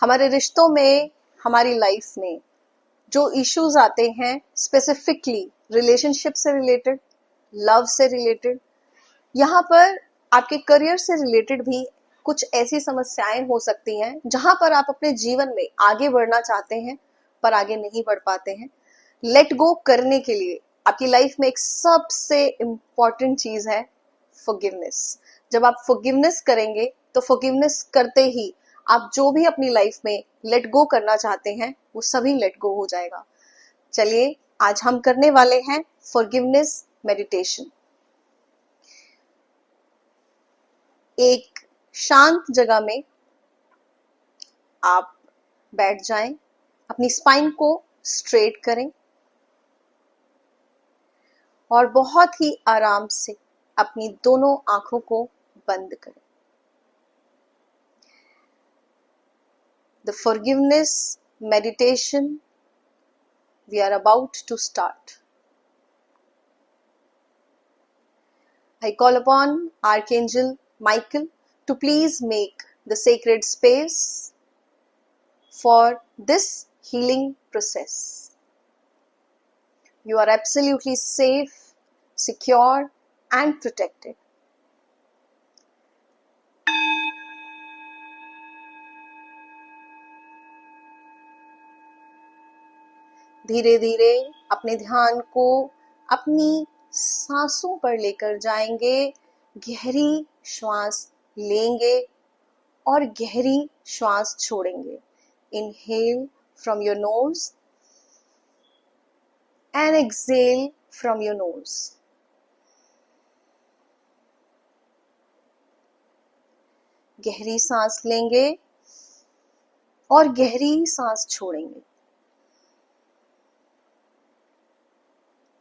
हमारे रिश्तों में, हमारी लाइफ में जो इश्यूज आते हैं, स्पेसिफिकली रिलेशनशिप से रिलेटेड, लव से रिलेटेड, यहाँ पर आपके करियर से रिलेटेड भी कुछ ऐसी समस्याएं हो सकती हैं जहां पर आप अपने जीवन में आगे बढ़ना चाहते हैं पर आगे नहीं बढ़ पाते हैं। लेट गो करने के लिए आपकी लाइफ में एक सबसे इम्पॉर्टेंट चीज है फॉरगिवनेस। जब आप फॉरगिवनेस करेंगे तो फॉरगिवनेस करते ही आप जो भी अपनी लाइफ में लेट गो करना चाहते हैं वो सभी लेट गो हो जाएगा। चलिए आज हम करने वाले हैं फॉरगिवनेस मेडिटेशन। एक शांत जगह में आप बैठ जाएं, अपनी स्पाइन को स्ट्रेट करें और बहुत ही आराम से अपनी दोनों आंखों को बंद करें। The forgiveness meditation we are about to start. I call upon Archangel Michael to please make the sacred space for this healing process. You are absolutely safe, secure, and protected. धीरे धीरे अपने ध्यान को अपनी सांसों पर लेकर जाएंगे। गहरी श्वास लेंगे और गहरी श्वास छोड़ेंगे। Inhale from your nose and exhale from your nose. गहरी सांस लेंगे और गहरी सांस छोड़ेंगे।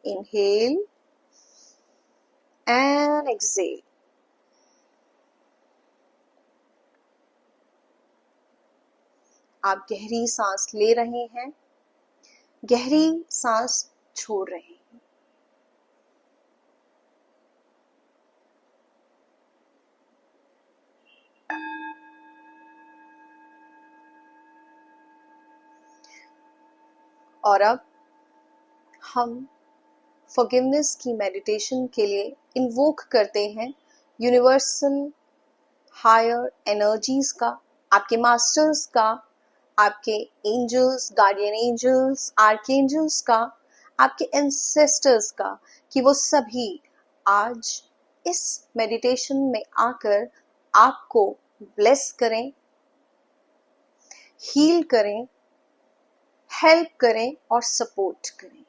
Inhale and exhale. आप गहरी सांस ले रहे हैं, गहरी सांस छोड़ रहे हैं। और अब हम फॉरगिवनेस की मेडिटेशन के लिए इन्वोक करते हैं यूनिवर्सल हायर एनर्जीज का, आपके मास्टर्स का, आपके एंजल्स, गार्डियन एंजल्स, आर्कएंजल्स का, आपके एंसेस्टर्स का, कि वो सभी आज इस मेडिटेशन में आकर आपको ब्लेस करें, हील करें, हेल्प करें और सपोर्ट करें।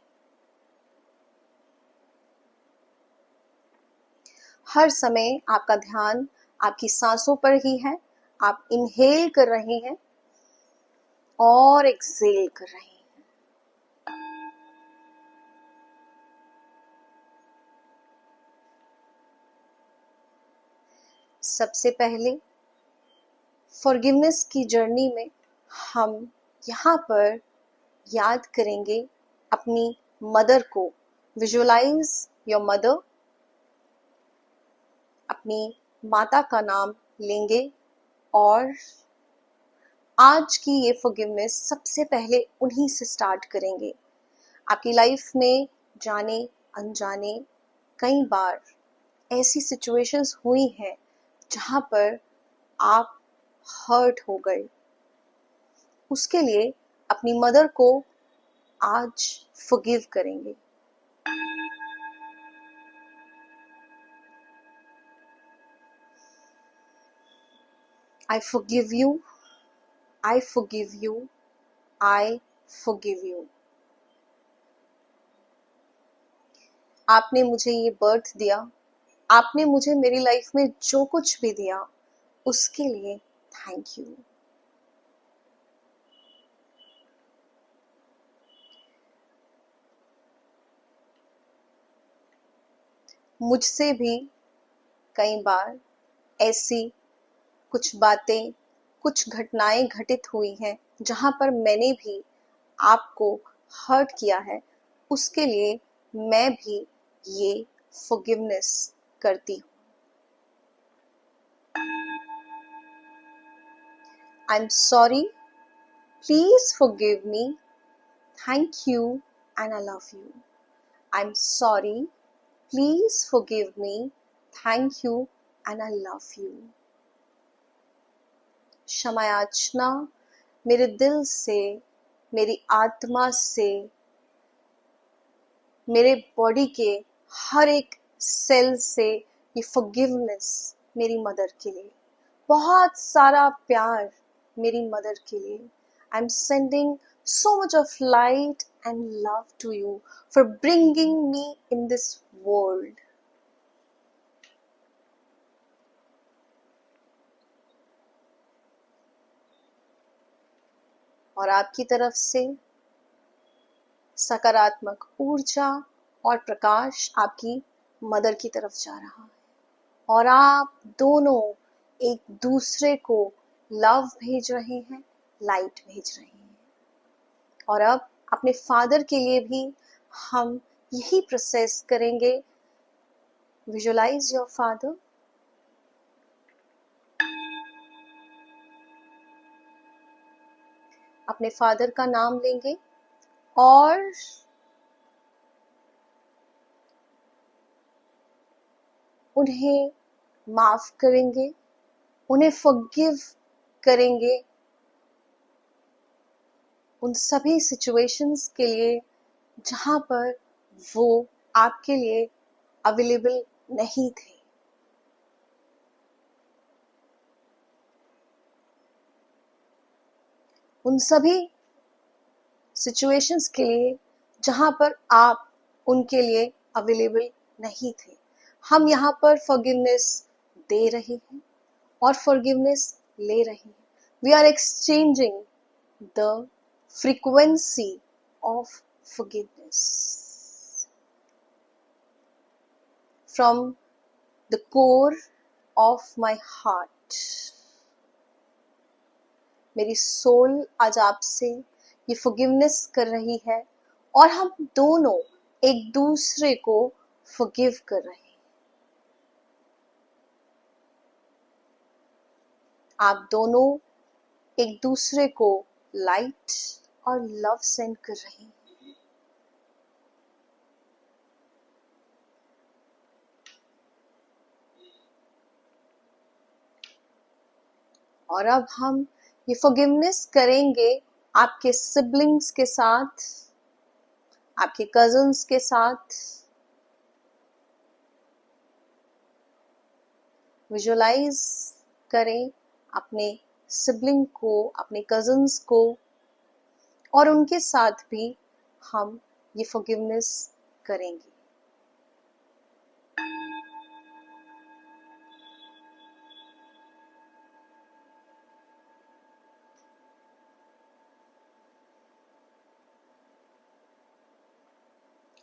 हर समय आपका ध्यान आपकी सांसों पर ही है। आप इनहेल कर रहे हैं और एक्सहेल कर रहे हैं। सबसे पहले फॉरगिवनेस की जर्नी में हम यहाँ पर याद करेंगे अपनी मदर को। Visualize your mother. अपनी माता का नाम लेंगे और आज की ये फॉरगिवनेस सबसे पहले उन्हीं से स्टार्ट करेंगे। आपकी लाइफ में जाने अनजाने कई बार ऐसी सिचुएशंस हुई हैं जहां पर आप हर्ट हो गए। उसके लिए अपनी मदर को आज फॉरगिव करेंगे। I forgive you. I forgive you. I forgive you. आपने मुझे ये बर्थ दिया, आपने मुझे मेरी लाइफ में जो कुछ भी दिया उसके लिए थैंक यू। मुझसे भी कई बार ऐसी कुछ बातें, कुछ घटनाएं घटित हुई हैं जहां पर मैंने भी आपको हर्ट किया है। उसके लिए मैं भी ये फॉरगिवनेस करती हूँ। आई am sorry please forgive me, thank you and I love you. I am sorry, please forgive me, thank you and I love you. क्षमा याचना मेरे दिल से, मेरी आत्मा से, मेरे बॉडी के हर एक सेल से ये फॉरगिवनेस मेरी मदर के लिए, बहुत सारा प्यार मेरी मदर के लिए। I am sending so much of light and love to you for bringing me in this world. और आपकी तरफ से सकारात्मक ऊर्जा और प्रकाश आपकी मदर की तरफ जा रहा है और आप दोनों एक दूसरे को लव भेज रहे हैं, लाइट भेज रहे हैं। और अब अपने फादर के लिए भी हम यही प्रोसेस करेंगे। Visualize your father. अपने फादर का नाम लेंगे और उन्हें माफ करेंगे, उन्हें फॉरगिव करेंगे उन सभी सिचुएशंस के लिए जहां पर वो आपके लिए अवेलेबल नहीं थे। उन सभी सिचुएशंस के लिए जहां पर आप उनके लिए अवेलेबल नहीं थे। हम यहाँ पर फॉरगिवनेस दे रहे हैं और फॉरगिवनेस ले रहे हैं। We are exchanging the frequency of forgiveness from the core of my heart. मेरी सोल आज आपसे ये फॉरगिवनेस कर रही है और हम दोनों एक दूसरे को फॉरगिव कर रहे हैं। आप दोनों एक दूसरे को लाइट और लव सेंड कर रहे हैं। और अब हम ये फॉरगिवनेस करेंगे आपके सिबलिंग्स के साथ, आपके कजिन्स के साथ। विजुअलाइज करें अपने सिबलिंग को, अपने कजिन्स को, और उनके साथ भी हम ये फॉरगिवनेस करेंगे।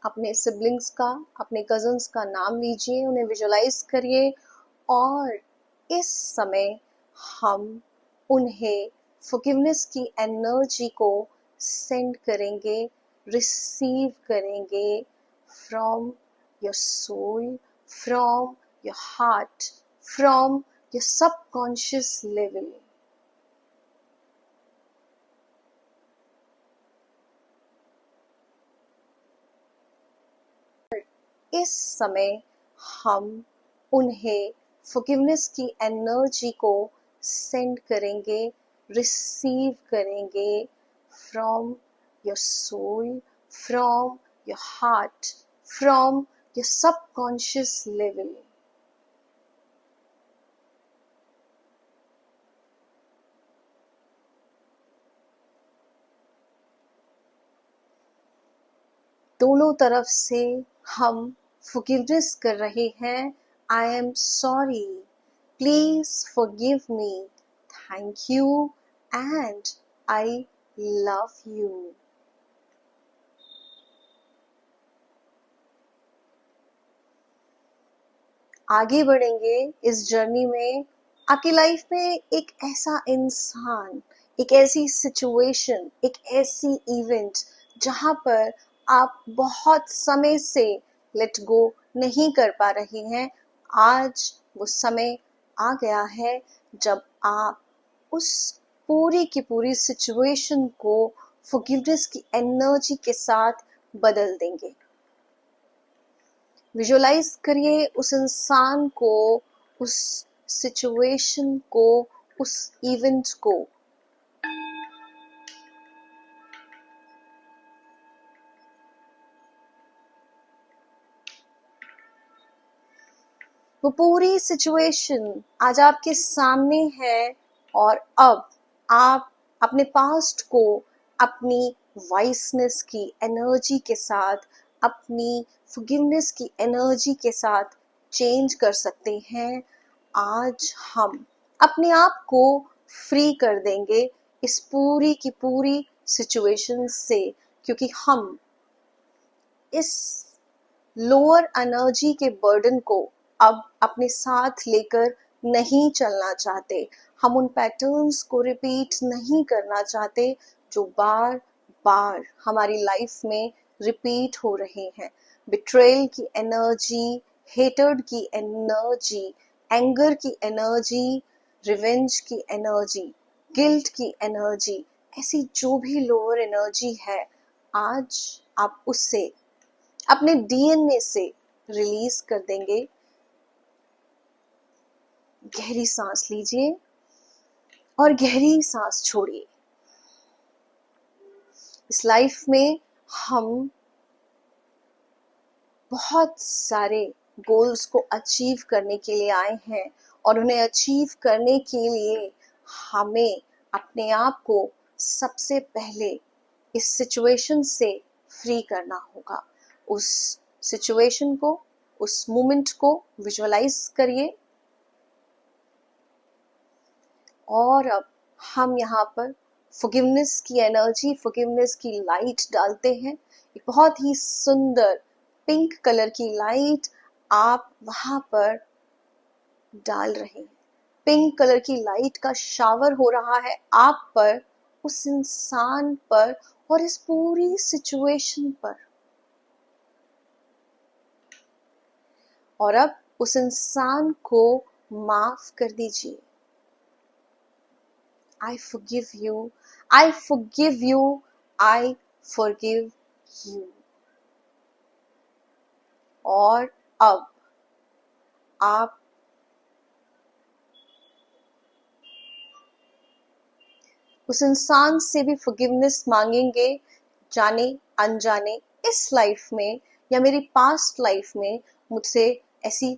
अपने सिबलिंग्स का, अपने कजिन्स का नाम लीजिए, उन्हें विजुअलाइज करिए और इस समय हम उन्हें फॉरगिवनेस की एनर्जी को सेंड करेंगे, रिसीव करेंगे from your soul, from your heart, from your subconscious level. इस समय हम उन्हें फॉरगिवनेस की एनर्जी को सेंड करेंगे, रिसीव करेंगे from your soul, from your heart, from your subconscious level. दोनों तरफ से हम फॉरगिवनेस कर रहे हैं। I am sorry, please forgive me, thank you and I love you. आगे बढ़ेंगे इस जर्नी में। आपकी लाइफ में एक ऐसा इंसान, एक ऐसी सिचुएशन, एक ऐसी इवेंट जहां पर आप बहुत समय से लेट गो नहीं कर पा रहे हैं, आज वो समय आ गया है जब आप उस पूरी की पूरी सिचुएशन को फॉरगिवनेस की एनर्जी के साथ बदल देंगे। विजुअलाइज करिए उस इंसान को, उस सिचुएशन को, उस इवेंट को। वो पूरी सिचुएशन आज आपके सामने है और अब आप अपने पास्ट को अपनी वाइसनेस की एनर्जी के साथ, अपनी फॉरगिवनेस की एनर्जी के साथ चेंज कर सकते हैं। आज हम अपने आप को फ्री कर देंगे इस पूरी की पूरी सिचुएशन से, क्योंकि हम इस लोअर एनर्जी के बर्डन को अब अपने साथ लेकर नहीं चलना चाहते। हम उन पैटर्न्स को रिपीट नहीं करना चाहते जो बार बार हमारी लाइफ में रिपीट हो रहे हैं। बिट्रेयल की एनर्जी, हेटर्ड की एनर्जी, एंगर की एनर्जी, रिवेंज की एनर्जी, गिल्ट की एनर्जी, ऐसी जो भी लोअर एनर्जी है, आज आप उससे अपने डीएनए से रिलीज कर देंगे। गहरी सांस लीजिए और गहरी सांस छोड़िए। इस लाइफ में हम बहुत सारे गोल्स को अचीव करने के लिए आए हैं और उन्हें अचीव करने के लिए हमें अपने आप को सबसे पहले इस सिचुएशन से फ्री करना होगा। उस सिचुएशन को, उस मोमेंट को विजुअलाइज करिए और अब हम यहाँ पर फॉरगिवनेस की एनर्जी, फॉरगिवनेस की लाइट डालते हैं। एक बहुत ही सुंदर पिंक कलर की लाइट आप वहां पर डाल रहे हैं। पिंक कलर की लाइट का शावर हो रहा है आप पर, उस इंसान पर और इस पूरी सिचुएशन पर। और अब उस इंसान को माफ कर दीजिए। I forgive you, I forgive you, I forgive you। और अब आप उस इंसान से भी फॉरगिवनेस मांगेंगे, जाने अनजाने इस लाइफ में या मेरी पास्ट लाइफ में मुझसे ऐसी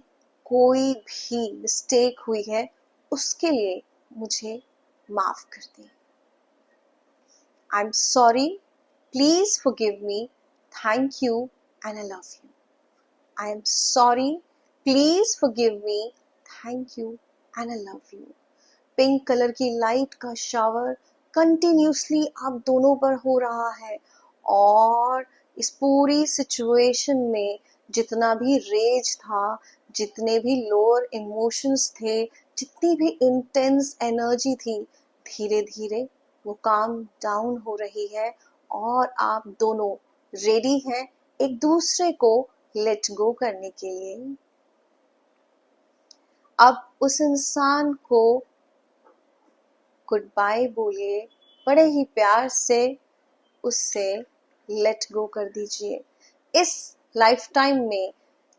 कोई भी मिस्टेक हुई है, उसके लिए मुझे माफ कर दें। I'm sorry, please forgive me, thank you and I love you। I am sorry, please forgive me, thank you and I love you। Pink colour की लाइट का शावर कंटिन्यूसली आप दोनों पर हो रहा है और इस पूरी सिचुएशन में जितना भी रेज था, जितने भी लोअर इमोशंस थे, जितनी भी इंटेंस एनर्जी थी, धीरे धीरे वो काम डाउन हो रही है और आप दोनों रेडी हैं एक दूसरे को लेट गो करने के लिए। अब उस इंसान को गुड बाय बोलिए, बड़े ही प्यार से उससे लेट गो कर दीजिए। इस लाइफ टाइम में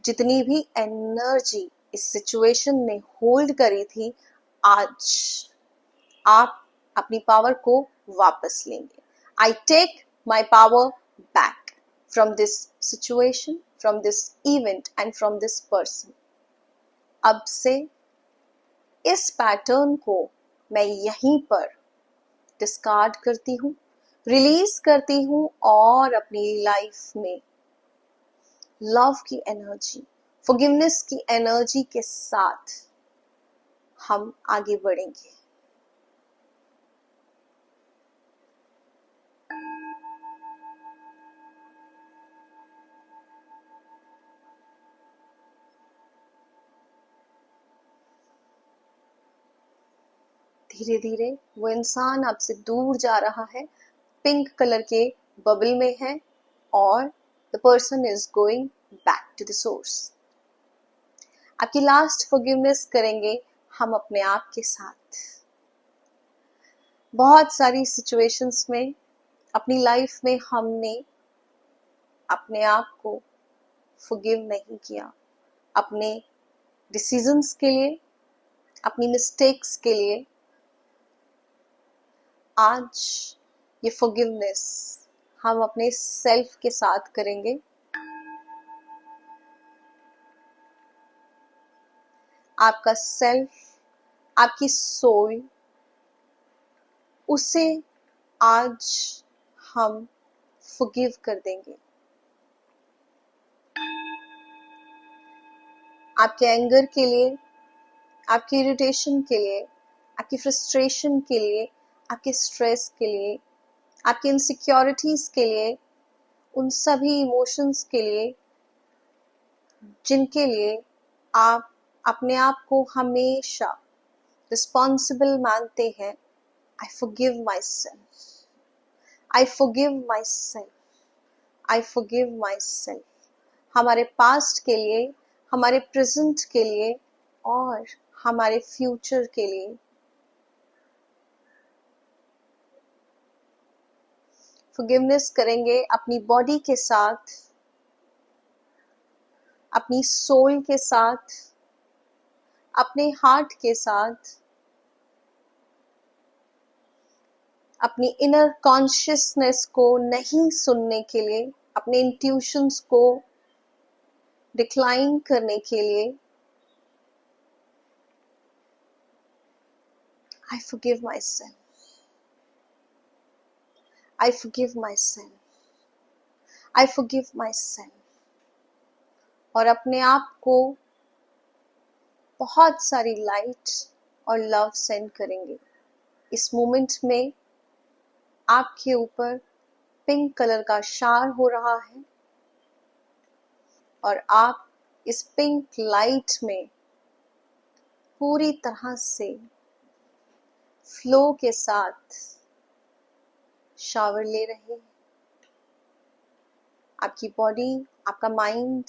जितनी भी एनर्जी इस सिचुएशन ने होल्ड करी थी, आज आप अपनी पावर को वापस लेंगे। I take my power back from this situation, from this event and from this person. अब से इस पैटर्न को मैं यहीं पर डिस्कार्ड करती हूँ, रिलीज करती हूँ और अपनी लाइफ में लव की एनर्जी, फॉरगिवनेस की एनर्जी के साथ हम आगे बढ़ेंगे। धीरे धीरे वो इंसान आपसे दूर जा रहा है, पिंक कलर के बबल में है और the person is going back to the source. आपकी लास्ट फॉरगिवनेस करेंगे हम अपने आप के साथ। बहुत सारी सिचुएशंस में अपनी लाइफ में हमने अपने आप को फॉरगिव नहीं किया, अपने डिसीजंस के लिए, अपनी मिस्टेक्स के लिए। आज ये फॉरगिवनेस हम अपने सेल्फ के साथ करेंगे। आपका सेल्फ, आपकी सोल, उसे आज हम फॉरगिव कर देंगे। आपके एंगर के लिए, आपकी इरिटेशन के लिए, आपकी फ्रस्ट्रेशन के लिए, आपके स्ट्रेस के लिए, आपकी इनसिक्योरिटीज के लिए, उन सभी इमोशंस के लिए जिनके लिए आप अपने आप को हमेशा रिस्पॉन्सिबल मानते हैं। I forgive my self, I forgive my self, I forgive my self. हमारे पास्ट के लिए, हमारे प्रेजेंट के लिए और हमारे फ्यूचर के लिए। फॉरगिवनेस करेंगे अपनी बॉडी के साथ, अपनी सोल के साथ, अपने हार्ट के साथ, अपनी इनर कॉन्शियसनेस को नहीं सुनने के लिए, अपने इंट्यूशंस को डिक्लाइन करने के लिए। I forgive my self, I forgive my self, I forgive my self. और अपने आप को बहुत सारी लाइट और लव सेंड करेंगे। इस मोमेंट में आपके ऊपर पिंक कलर का शावर हो रहा है और आप इस पिंक लाइट में पूरी तरह से फ्लो के साथ शावर ले रहे हैं। आपकी बॉडी, आपका माइंड,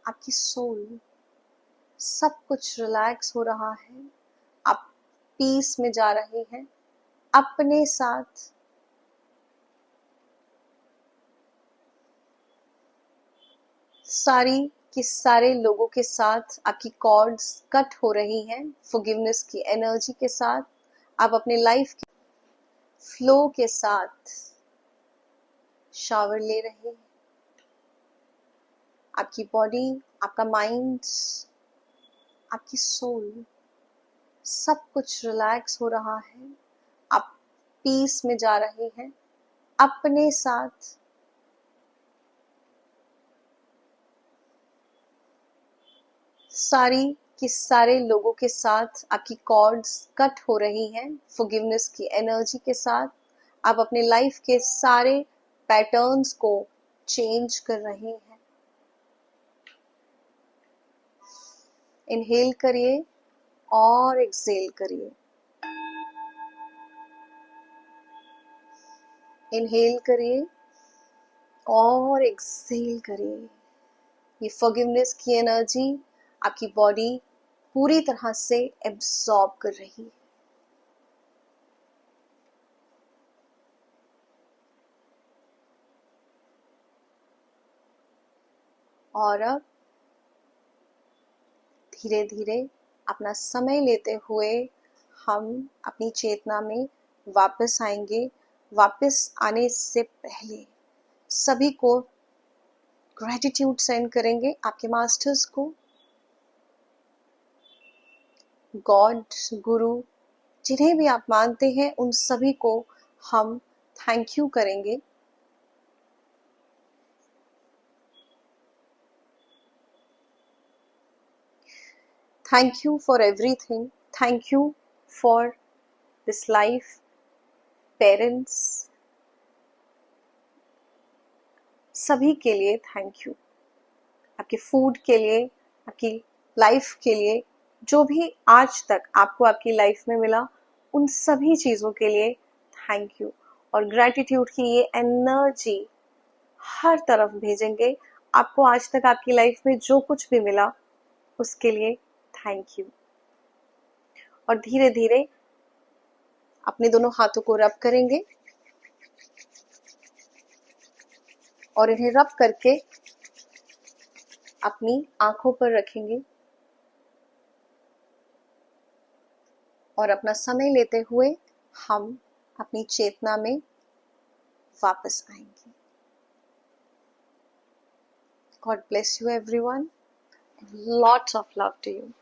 आपकी सोल, सब कुछ रिलैक्स हो रहा है। आप पीस में जा रहे हैं अपने साथ। सारी कि सारे लोगों के साथ आपकी कॉर्ड्स कट हो रही हैं फॉरगिवनेस की एनर्जी के साथ। आप अपने लाइफ के फ्लो के साथ शावर ले रहे हैं। आपकी बॉडी, आपका माइंड, आपकी सोल, सब कुछ रिलैक्स हो रहा है। आप पीस में जा रहे हैं अपने साथ। सारी कि सारे लोगों के साथ आपकी कॉर्ड्स कट हो रही हैं फॉरगिवनेस की एनर्जी के साथ। आप अपने लाइफ के सारे पैटर्न्स को चेंज कर रहे हैं। इनहेल करिए और एक्सहेल करिए। इनहेल करिए और एक्सहेल करिए। ये फॉरगिवनेस की एनर्जी आपकी बॉडी पूरी तरह से एब्सॉर्ब कर रही है। और अब धीरे धीरे अपना समय लेते हुए हम अपनी चेतना में वापस आएंगे। वापस आने से पहले सभी को ग्रेटिट्यूड सेंड करेंगे, आपके मास्टर्स को, गॉड, गुरु, जिन्हें भी आप मानते हैं उन सभी को हम थैंक यू करेंगे। Thank you for everything. Thank you for this life, parents, सभी के लिए थैंक यू। आपके फूड के लिए, आपकी लाइफ के लिए, जो भी आज तक आपको आपकी लाइफ में मिला, उन सभी चीज़ों के लिए थैंक यू। और ग्रैटिट्यूड की ये एनर्जी हर तरफ भेजेंगे। आपको आज तक आपकी लाइफ में जो कुछ भी मिला उसके लिए थैंक यू। और धीरे धीरे अपने दोनों हाथों को रब करेंगे और इन्हें रब करके अपनी आंखों पर रखेंगे और अपना समय लेते हुए हम अपनी चेतना में वापस आएंगे। God bless you everyone. Lots of love to you.